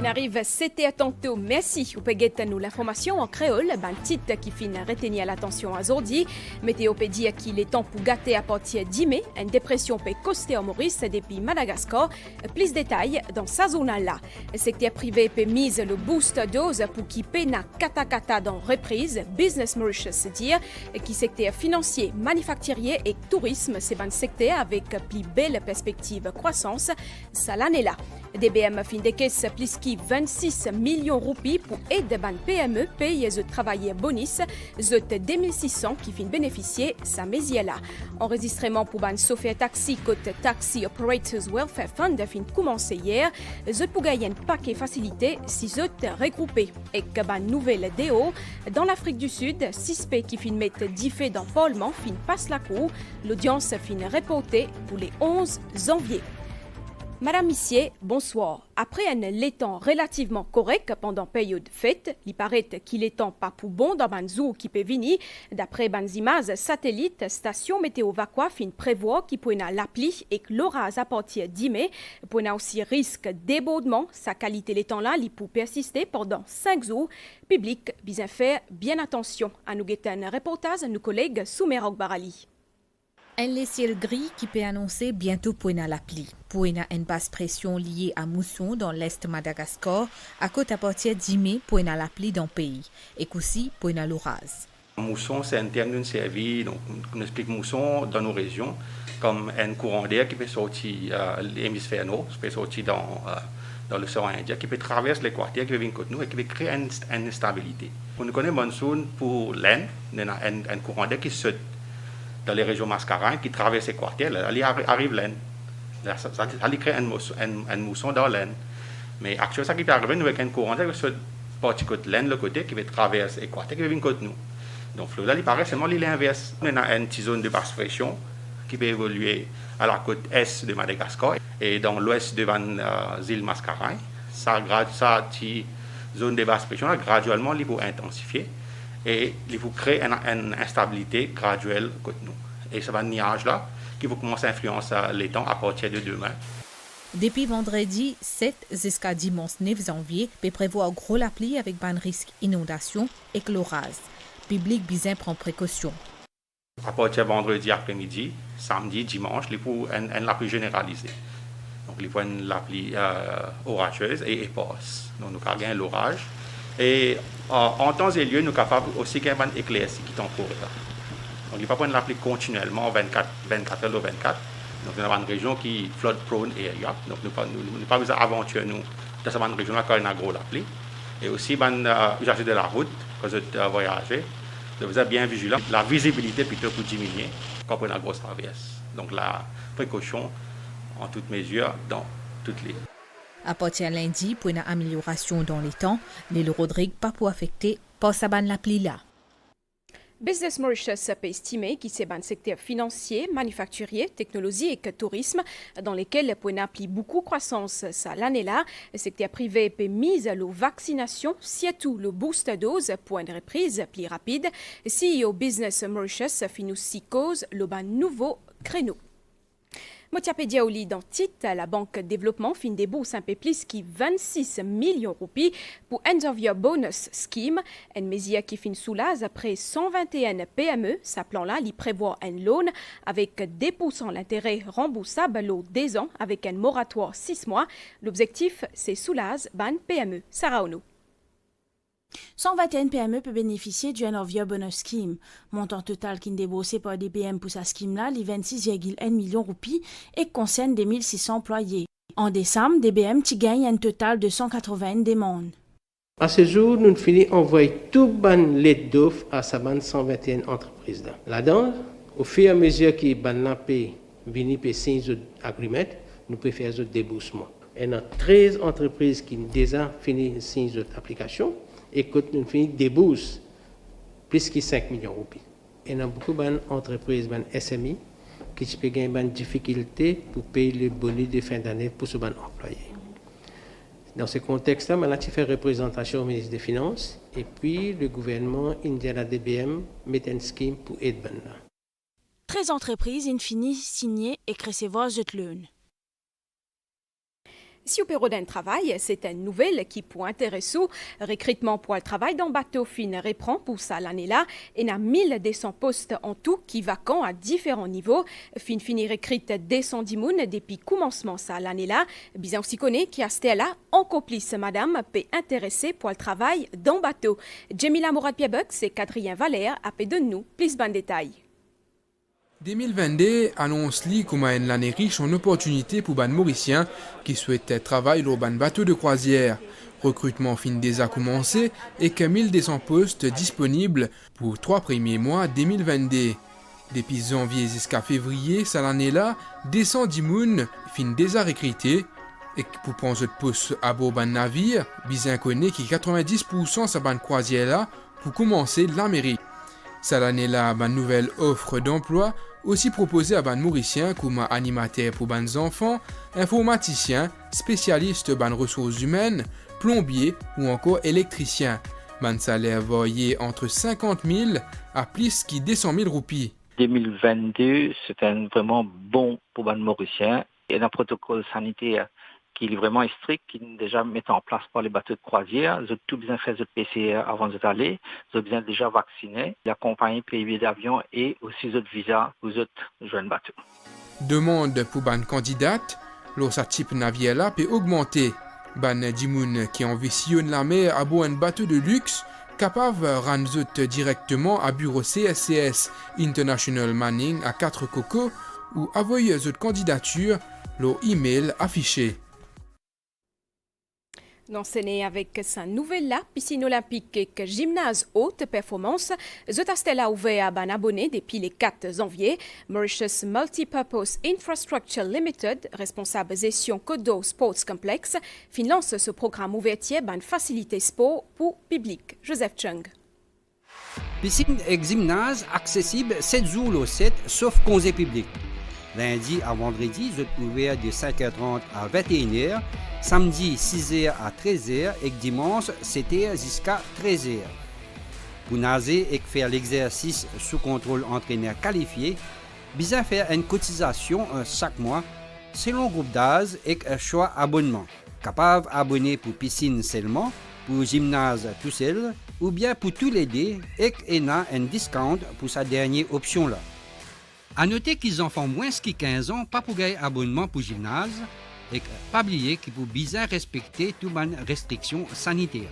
arrive, c'était tantôt. Merci. Vous pouvez nous l'information en créole, titre qui finit retenir l'attention à Zordi. Météo peut dire qu'il est temps pour gâter à partir de mai. Une dépression peut coster en Maurice depuis Madagascar. Plus de détails dans sa zone là. Le secteur privé peut mise le boost dose pour qui peine kata dans reprise. Business Mauritius dire qui secteur financier, manufacturier et tourisme, c'est un secteur avec plus belle perspective croissance. Ça l'année là. DBM fin de caisse plus qui 26 millions roupies pour aider ban PME payer de travailler bonus de 2600 qui fin bénéficier sa mésia là. Enregistrement pour ban Sofia Taxi côté Taxi Operators Welfare Fund fin commencé hier. Je pour gagner un paquet facilité si je regroupé et que ban nouvelle DO dans l'Afrique du Sud 6 pays qui fin mettre 10 faits dans Parlement fin passe la cour. L'audience fin reportée pour les 11 janvier. Madame Missier, bonsoir. Après un temps relativement correct pendant période fête, il paraît qu'il est temps pas pour bon dans Banzou qui peut venir. D'après Banzimas satellite, station météo Vaqua fin prévoit qu'il peut y l'appli et que l'orage à partir de mai peut y aussi risque débordement. Sa qualité les temps là, il peut persister pendant 5 jours. Public, bien faire bien attention. À nous guetter un reportage à nos collègues Soumerok Barali. Un ciel gris qui peut annoncer bientôt pour la pluie. Pour une basse pression liée à mousson dans l'est Madagascar, à côté à partir de mai pour la pluie dans le pays, et aussi pour l'orage. Mousson, c'est un terme d'un service, donc on explique mousson dans nos régions comme un courant d'air qui peut sortir l'hémisphère nord, qui peut sortir dans l'océan Indien, qui peut traverser l'équateur, qui peut venir contre nous et qui peut créer une instabilité. On connaît monsoon pour l'Inde, un courant d'air qui saute dans les régions mascarines, qui traversent l'équateur, il arrive l'Inde. Ça crée un mousson dans l'Inde. Mais actuellement, ça qui peut arriver, nous avec un courant d'air qui saute partie côté l'Inde, le côté qui va traverser l'équateur, qui va venir contre nous. Donc là, il paraît seulement l'inverse. On a une petite zone de basse pression qui peut évoluer à la côte est de Madagascar et dans l'ouest de les îles Mascarines. Cette zone de basse pression, graduellement, il faut intensifier et il faut créer une instabilité graduelle contre nous. Et c'est un nuage-là qui va commencer à influencer les temps à partir de demain. Depuis vendredi 7 jusqu'à dimanche 9 janvier, peut prévoir gros la pluie avec un risque d'inondation et l'orage. Public bien prend précaution. À partir de vendredi après-midi, samedi, dimanche, il faut la pluie généralisée. Donc, il faut une pluie orageuse et épaisse. Donc, nous avons l'orage. Et en temps et lieu, nous sommes capables aussi d'avoir un éclaircie qui temporaire. Donc, il ne faut pas prendre la pluie continuellement 24 heures sur 24. Donc, nous avons une région qui est flood prone area. Donc, nous ne pas besoin d'aventurer nous dans cette région-là quand il y a une grosse pluie. Et aussi, usager de la route, quand vous voyagez, vous êtes bien vigilant. La visibilité plutôt pour diminuer quand on a une grosse traverse. Donc, la précaution en toute mesure dans toutes les. À partir de lundi, pour une amélioration dans les temps, l'île Rodrigue pas pour affecter par sa la pluie là. Business Mauritius peut estimer qu'il c'est un secteur financier, manufacturier, technologie et tourisme dans lesquels pour appeler beaucoup croissance ça l'année là. Le secteur privé peut mise à la vaccination, surtout le booster dose pour une reprise plus rapide. CEO Business Mauritius finit aussi cause le nouveau créneau. Motiapédia au lit dans titre, la Banque Développement fin des bourses un peu plus qui 26 millions roupies pour End of Year Bonus Scheme, une mesure qui fin soulage après 121 PME. Sa plan-là, il prévoit un loan avec 2% l'intérêt remboursable l'eau des ans avec un moratoire 6 mois. L'objectif, c'est soulage ban PME. Sarah Ono. 121 PME peuvent bénéficier du End of Year Bonus Scheme. Montant total qui est déboursé par DBM pour sa scheme-là, les 26,1 millions roupies et concerne des 1600 employés. En décembre, DBM gagne un total de 180 demandes. À ce jour, nous finissons envoyer tout les d'offres à sa bande 121 entreprises. Là-dedans, au fur et à mesure que ban paye vini payer 5 agreements, nous préférons des déboursements. Il y a 13 entreprises qui ont déjà fini 5 applications. Et quand nous finissons des bourses, plus que 5 millions de roupies. Il y a beaucoup d'entreprises, SMI, qui peuvent avoir des difficultés pour payer le bonus de fin d'année pour ce employé. Dans ce contexte-là, on a fait représentation au ministre des Finances et puis le gouvernement indien la DBM met un scheme pour aider. 13 entreprises, in fini, signées et recevoir cette loan. Si au bureau d'un travail, c'est une nouvelle qui peut intéresser. Recrutement pour le travail dans bateau fin reprend pour ça l'année-là. Et il y a 1200 postes en tout qui vacants à différents niveaux. Fini recrute 210 personnes depuis commencement ça l'année-là. Bien aussi connaît qui a là en complice madame peut intéresser pour le travail dans bateau. Jamila Mourad-Piabek, c'est Quatrième Valère, a de nous plus de détails. 2022 annonce comme une année riche en opportunités pour les Mauriciens qui souhaitent travailler dans un bateau de croisière. Recrutement fin déjà commencé et que 1200 postes disponibles pour 3 premiers mois 2022. Depuis janvier jusqu'à février, cette année-là, 210 personnes fin déjà recrutées et pour prendre de poste à bord d'un navire, bien connaît qui 90% de cette croisière-là pour commencer l'Amérique. Cette année-là, une nouvelle offre d'emploi aussi proposée à les Mauriciens comme animateur pour les enfants, informaticien, spécialiste dans les ressources humaines, plombier ou encore électricien. Un salaire varié entre 50 000 à plus que 200 000 roupies. 2022, c'est vraiment bon pour les Mauriciens. Il y a un protocole sanitaire qui est vraiment strict, qui est déjà mis en place par les bateaux de croisière. Ils ont tout bien fait de PCR avant d'aller. Ils ont bien déjà vacciné. La compagnie paye billets d'avion et aussi d'autres visas aux autres jeunes bateaux. Demande pour une candidate, lorsque type navire peut augmenter. Ban Dimoun qui envisionne la mer à bord un bateau de luxe, capable de rendre directement à bureau CSCS International Manning à 4 Coco ou envoyer votre candidature, leur email affiché. D'enseigner avec sa nouvelle piscine olympique et gymnase haute performance, Zotastel a ouvert à ban abonné depuis le 4 janvier. Mauritius Multipurpose Infrastructure Limited, responsable gestion Kodo Sports Complex, finance ce programme ouvertier ban facilité sport pour public. Joseph Chung. Piscine et gymnase accessible 7 jours au 7, sauf congé public. Lundi à vendredi, vous êtes ouvert de 5h30 à 21h. Samedi, 6h à 13h et dimanche, 7h jusqu'à 13h. Pour nager et faire l'exercice sous contrôle entraîneur qualifié, bien faire une cotisation chaque mois selon groupe d'âge et choix abonnement. Capable abonner pour piscine seulement, pour gymnase tout seul ou bien pour tous les deux et il a un discount pour sa dernière option là. À noter qu'ils en font moins que 15 ans, pas pour gagner abonnement pour gymnase. Et pas oublier qu'il faut bien respecter toutes les restrictions sanitaires.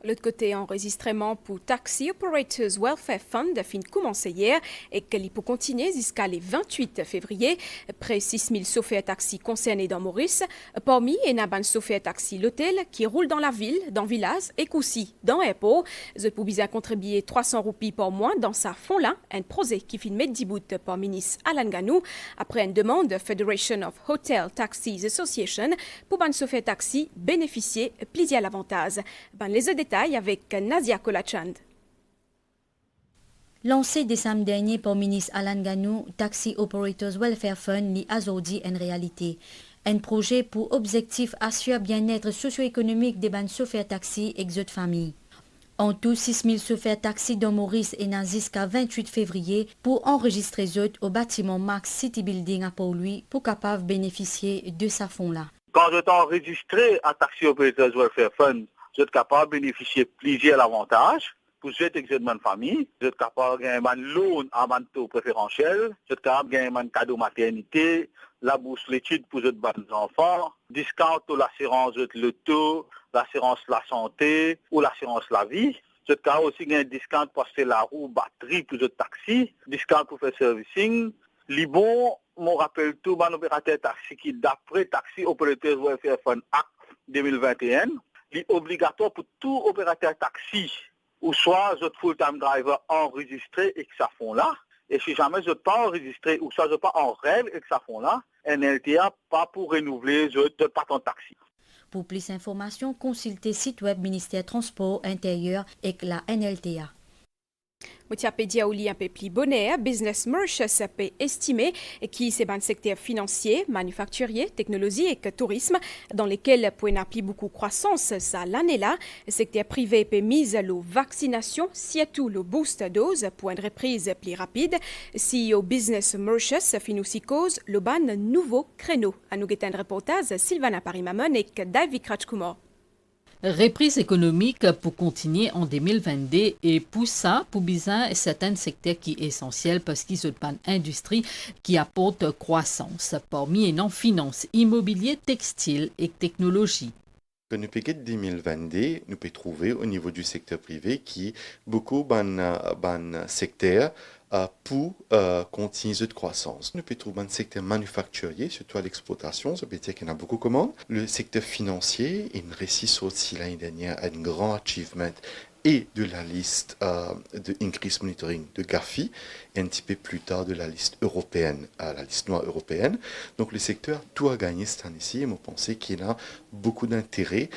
L'autre côté, enregistrement pour Taxi Operators Welfare Fund fin de commencer hier et qu'il peut continuer jusqu'à le 28 février. Près 6 000 chauffeurs taxi concernés dans Maurice. Parmi, il y a un chauffeur taxi l'hôtel qui roule dans la ville, dans le village et aussi dans l'aéroport. Je peux bien contribuer 300 roupies par mois dans sa fond-là, un projet qui finit met 10 bouts par ministre Alan Ganou après une demande de Federation of Hotel Taxis Association pour un chauffeur taxi bénéficier plusieurs avantages. Les détails avec Nadia Kolachand. Lancé décembre dernier par ministre Alan Ganou, Taxi Operators Welfare Fund n'est aujourd'hui une réalité. Un projet pour objectif assurer bien-être socio-économique des bandes chauffeurs taxi et de famille. En tout, 6 000 chauffeurs taxi dans Maurice et n'a jusqu'à 28 février pour enregistrer eux au bâtiment Max City Building à Pau-Louis pour capable bénéficier de sa fonds-là. Quand je suis enregistré à Taxi Operators Welfare Fund, je suis capable de bénéficier de plusieurs avantages pour cette examen de famille. Je suis capable de gagner un loan à un taux préférentiel. Je suis capable de gagner un cadeau maternité, la bourse l'étude pour les enfants, discount pour l'assurance de l'auto, l'assurance la santé ou l'assurance la vie. Je suis capable aussi de gagner un discount pour acheter la roue, batterie pour les taxis, discount pour faire servicing. Libon, mon rappelle tout, mon opérateur taxi qui, d'après Taxi Operators Welfare Fund Act 2021, est obligatoire pour tout opérateur taxi ou soit votre full-time driver enregistré et que ça font là. Et si jamais je n'ai pas enregistré ou soit je n'ai pas en rêve et que ça font là, NLTA pas pour renouveler je pas ton taxi. Pour plus d'informations, consultez site web ministère Transport Intérieur et la NLTA. Motiapédia ou un peu plus bonnet, Business Mauritius peut estimer qui c'est un secteur financier, manufacturier, technologie et tourisme dans lesquels pour n'a plus beaucoup de croissance ça l'année-là. Le secteur privé peut mise la vaccination, surtout le boost dose pour une reprise plus rapide. CEO Business Mauritius fin aussi cause le ban nouveau créneau. À nous guetter un reportage Sylvana Parimamon et David Krachkumar. Reprise économique pour continuer en 2022 et pour ça, pour bien certains secteurs qui sont essentiels parce qu'ils ont une industrie qui apporte croissance. Parmi les non-finances, immobilier, textile et technologie. Que nous peut 2022, nous pouvons trouver au niveau du secteur privé qui beaucoup ban secteur pour continuer de croissance. Nous pouvons trouver un secteur manufacturier, surtout à l'exportation, ça veut dire qu'il y en a beaucoup de commandes. Le secteur financier, il réussit aussi l'année dernière à un grand achievement et de la liste de Increased Monitoring de Gafi, et un petit peu plus tard de la liste européenne, la liste noire européenne. Donc le secteur a tout à gagner cette année-ci et je pense qu'il a beaucoup d'intérêt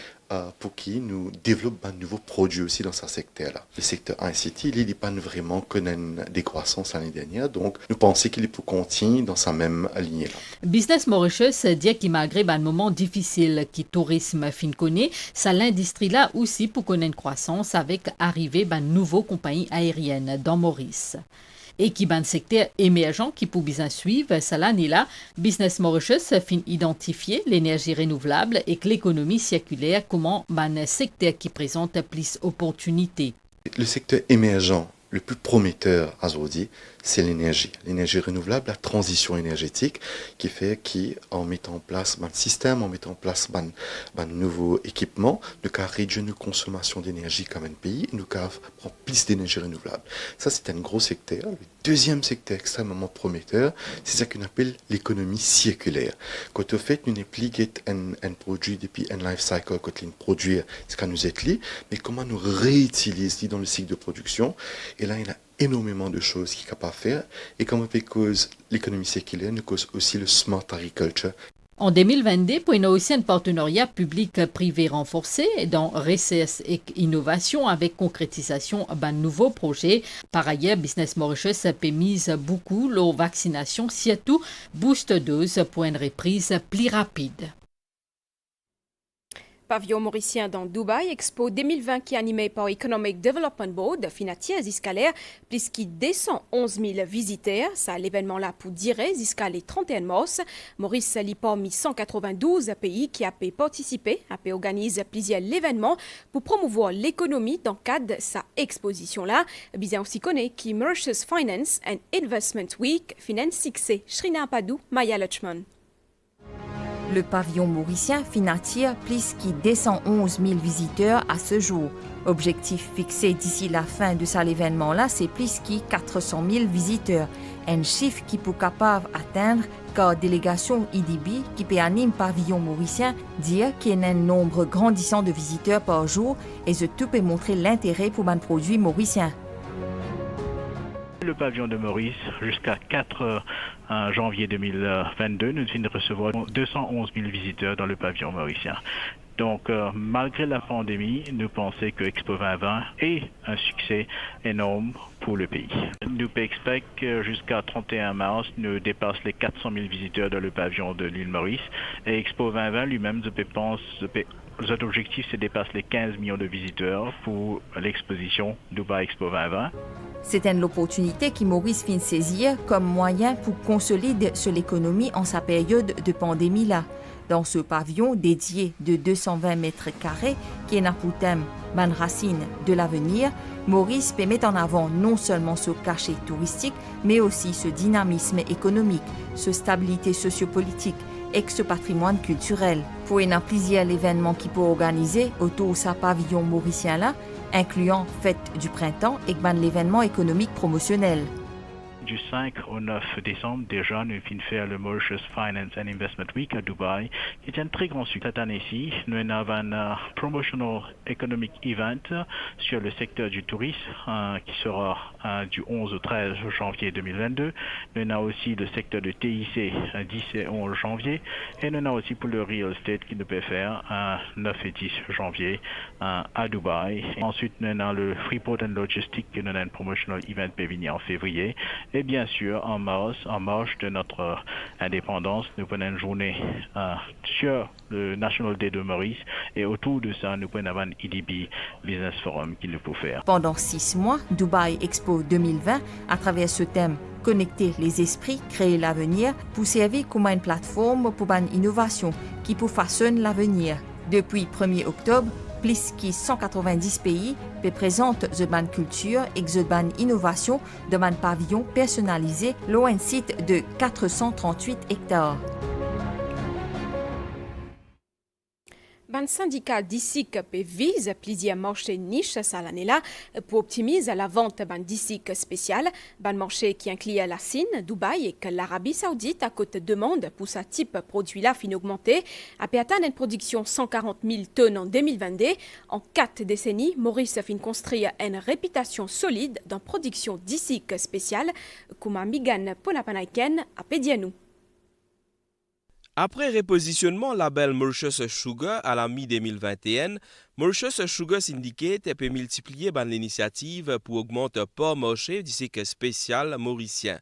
pour qu'il nous développe un nouveau produit aussi dans ce secteur-là. Le secteur ICT, il n'est pas vraiment connu une décroissance l'année dernière, donc nous pensons qu'il peut continuer dans sa même lignée-là. Business Mauritius dit qu'il malgré un moment difficile qui tourisme fin connaît, ça l'industrie là aussi pour connaître une croissance avec arrivée d'une nouvelle compagnie aérienne dans Maurice. Et qui ban secteur émergent qui peut bien suivre, ça l'année là, Business Mauritius fin identifier l'énergie renouvelable et que l'économie circulaire comment un secteur qui présente plus d'opportunités. Le secteur émergent le plus prometteur à aujourd'hui, c'est l'énergie. L'énergie renouvelable, la transition énergétique qui fait qu'en mettant en place un système, en mettant en place un nouveau équipement, nous avons réduit nos consommations d'énergie comme un pays et nous avons prendre plus d'énergie renouvelable. Ça, c'est un gros secteur. Le deuxième secteur extrêmement prometteur, c'est ce qu'on appelle l'économie circulaire. Quand au fait, nous n'appliquons un produit depuis un life cycle, quand nous produire ce qu'on nous est lié, mais comment nous réutiliser dans le cycle de production. Et là, il y a énormément de choses qu'il est capable de faire. Et comme on fait cause l'économie circulaire, nous cause aussi le smart agriculture. En 2022, pour une aussi un partenariat public-privé renforcé dans recherche et innovation avec concrétisation d'un nouveau projet. Par ailleurs, Business Mauritius a mise beaucoup la vaccination, surtout boost dose pour une reprise plus rapide. Pavillon mauricien dans Dubaï, Expo 2020 qui est animé par Economic Development Board, financier escalaire, plus qui descend 11 000 visiteurs. Ça, l'événement là pour dire jusqu'à les 31 mars. Maurice lit parmi 192 pays qui a pu participer, a pu organiser plusieurs événements pour promouvoir l'économie dans le cadre de sa exposition là. Bien aussi connaît qui Mauritius Finance and Investment Week, Finance succès. Shrina Padou, Maya Lutchman. Le pavillon mauricien attire plus qui 211 000 visiteurs à ce jour. Objectif fixé d'ici la fin de cet événement-là, c'est plus qui 400 000 visiteurs. Un chiffre qui peut capable atteindre car délégation IDB qui peut animer pavillon mauricien dire qu'il y a un nombre grandissant de visiteurs par jour et ce tout peut montrer l'intérêt pour un produit mauricien. Le pavillon de Maurice, jusqu'à 4 janvier 2022, nous venons de recevoir 211 000 visiteurs dans le pavillon mauricien. Donc, malgré la pandémie, nous pensons que Expo 2020 est un succès énorme pour le pays. Nous expectons que jusqu'à 31 mars, nous dépassons les 400 000 visiteurs dans le pavillon de l'île Maurice. Et Expo 2020 lui-même, je pense, notre objectif, c'est de dépasser les 15 millions de visiteurs pour l'exposition Dubai Expo 2020. C'est une opportunité qui Maurice vient saisir comme moyen pour consolider sur l'économie en sa période de pandémie-là. Dans ce pavillon dédié de 220 mètres carrés, qui est pour thème « Man racine de l'avenir », Maurice peut mettre en avant non seulement ce cachet touristique, mais aussi ce dynamisme économique, ce stabilité sociopolitique et ce patrimoine culturel. Pour y avoir plusieurs événements qui peut organiser autour de ce pavillon mauricien-là, incluant Fête du Printemps et l'événement économique promotionnel. du 5 au 9 décembre, déjà, nous finissons faire le Mauritius Finance and Investment Week à Dubaï, qui est un très grand succès. Cette année-ci, nous avons un Promotional Economic Event sur le secteur du tourisme, qui sera du 11 au 13 janvier 2022. Nous avons aussi le secteur de TIC 10 et 11 janvier. Et nous avons aussi pour le real estate qui nous peut faire 9 et 10 janvier à Dubaï. Ensuite, nous avons le Freeport and Logistics qui nous a un promotional event peut venir en février. Et bien sûr, en marge de notre indépendance, nous prenons une journée sur le National Day de Maurice. Et autour de ça, nous prenons un EDB Business Forum qui nous peut faire. Pendant 6 mois, Dubaï Expo 2020, à travers ce thème Connecter les esprits, créer l'avenir, pour servir comme une plateforme pour une innovation qui peut façonner l'avenir. Depuis 1er octobre, plus de 190 pays présentent The Ban Culture et The Ban Innovation dans un pavillon personnalisé loin un site de 438 hectares. Le syndicat DICIC vise plusieurs marchés niches cette année-là pour optimiser la vente d'un DICIC spécial. Un marché qui inclut la Chine, Dubaï et que l'Arabie Saoudite à côté de demande pour ce type de produit-là fin augmenté, a pu atteindre une production 140 000 tonnes en 2022. En 4 décennies, Maurice a fin construire une réputation solide dans la production DICIC spéciale, comme Migan Ponapanaiken a pédié nous. Après repositionnement label Mauritius Sugar à la mi-2021, Mauritius Sugar Syndicate peut multiplier l'initiative pour augmenter le port marché DICIC spécial mauricien.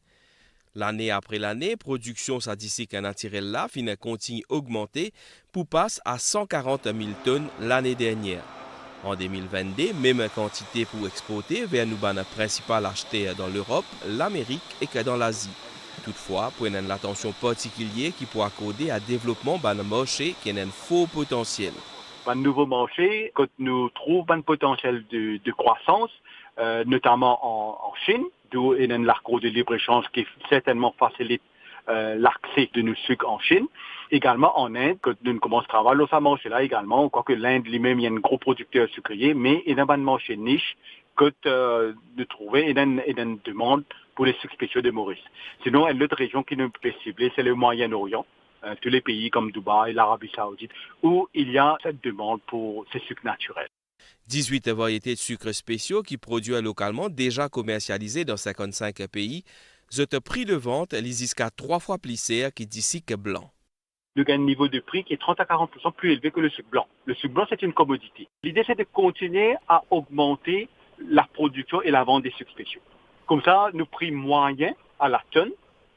L'année après l'année, production sa DICIC naturel là continue augmenter pour passer à 140 000 tonnes l'année dernière. En 2022, même quantité pour exporter vers nos principaux acheteurs dans l'Europe, l'Amérique et que dans l'Asie. Toutefois, prenez l'attention particulière qui peut accorder à développement d'un marché qui a un fort potentiel. Un nouveau marché, quand nous trouvons un potentiel de croissance, notamment en Chine, d'où il y a un accord de libre-échange qui certainement facilite l'accès de nos sucres en Chine. Également en Inde, quand nous commençons à travailler dans ce marché-là également, quoique l'Inde lui-même il y a un gros producteur sucrier, mais il y a un marché niche que de trouver il y a une demande pour les sucres spéciaux de Maurice. Sinon, l'autre région qui nous peut cibler, c'est le Moyen-Orient, tous les pays comme Dubaï, l'Arabie Saoudite, où il y a cette demande pour ces sucres naturels. 18 variétés de sucres spéciaux qui produisent localement, déjà commercialisées dans 55 pays. Le prix de vente est jusqu'à 3 fois plus cher que DICIC blanc. Nous avons un niveau de prix qui est 30 à 40% plus élevé que le sucre blanc. Le sucre blanc, c'est une commodité. L'idée, c'est de continuer à augmenter la production et la vente des sucres spéciaux. Comme ça, nos prix moyens à la tonne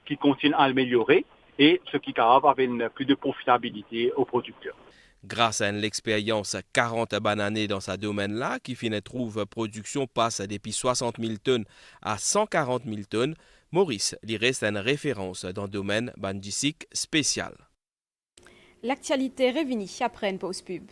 qui continuent à améliorer et ce qui est capable avec plus de profitabilité aux producteurs. Grâce à l'expérience 40 bananes dans ce domaine-là, qui finit trouve production passe depuis 60 000 tonnes à 140 000 tonnes, Maurice lui reste une référence dans le domaine DICIC spécial. L'actualité revenue après une pause pub.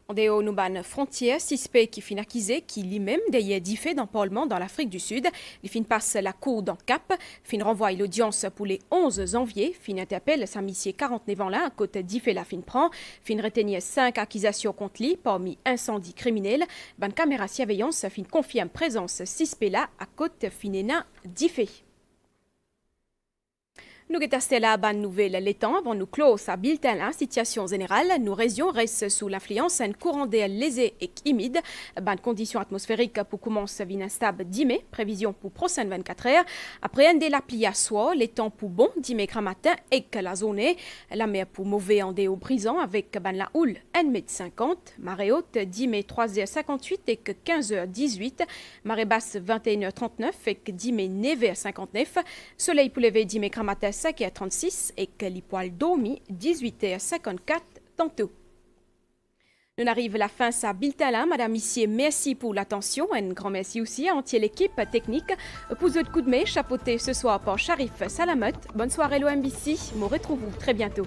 En dehors de frontière, suspect qui fin accusé, qui lui-même d'ailleurs dit fait d'un parlement dans l'Afrique du Sud, il fin passe la cour dans Cap, fin renvoie l'audience pour les 11 janvier, fin interpelle sa missier 49 ans là, à côté d'Ifé la fin prend, fin retenir 5 accusations contre lui, parmi incendie criminel, ban caméra surveillance fin confirme présence suspect là, à côté finéna d'Ifé. Nous avons la bonne nouvelle les temps avant nous clore sa bulletin la situation générale. Nos régions restent sous l'influence d'un courant d'air léger et humide. Bonnes conditions atmosphériques pour commencer à instable 10 mai. Prévision pour prochaines 24 heures. Après un de la pluie à soir, les temps pour bon 10 mai matin et que la journée. La mer pour mauvais en déo brisant avec la houle 1,50 m. Marée haute 10 mai 3h58 et que 15h18. Marée basse 21h39 et que 10 mai 9h59. Soleil pour lever 10 mai matin 5h36 et que les poils dormis 18h54 tantôt. Nous arrivons à la fin de ce bulletin-là. Madame, Messieurs, merci pour l'attention. Un grand merci aussi à entière l'équipe technique. Pour votre coup de main, chapeauté ce soir par Sharif Salamet. Bonne soirée l'OMBC. Nous retrouvons très bientôt.